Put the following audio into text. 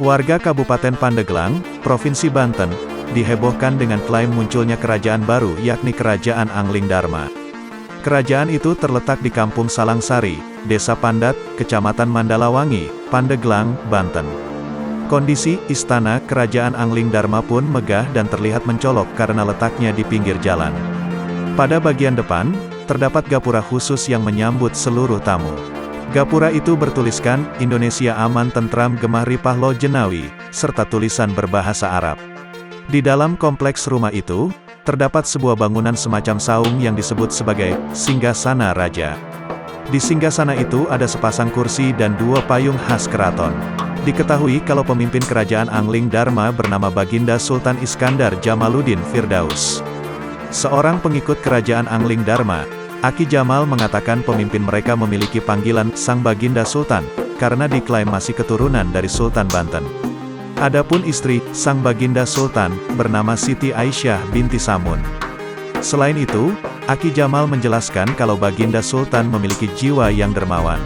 Warga Kabupaten Pandeglang, Provinsi Banten, dihebohkan dengan klaim munculnya kerajaan baru yakni Kerajaan Angling Dharma. Kerajaan itu terletak di Kampung Salangsari, Desa Pandat, Kecamatan Mandalawangi, Pandeglang, Banten. Kondisi istana Kerajaan Angling Dharma pun megah dan terlihat mencolok karena letaknya di pinggir jalan. Pada bagian depan, terdapat gapura khusus yang menyambut seluruh tamu. Gapura itu bertuliskan, Indonesia aman tentram gemah ripah lo jenawi, serta tulisan berbahasa Arab. Di dalam kompleks rumah itu, terdapat sebuah bangunan semacam saung yang disebut sebagai singgasana raja. Di singgasana itu ada sepasang kursi dan 2 payung khas keraton. Diketahui kalau pemimpin Kerajaan Angling Dharma bernama Baginda Sultan Iskandar Jamaluddin Firdaus. Seorang pengikut Kerajaan Angling Dharma, Aki Jamal mengatakan pemimpin mereka memiliki panggilan Sang Baginda Sultan, karena diklaim masih keturunan dari Sultan Banten. Adapun istri, Sang Baginda Sultan, bernama Siti Aisyah binti Samun. Selain itu, Aki Jamal menjelaskan kalau Baginda Sultan memiliki jiwa yang dermawan.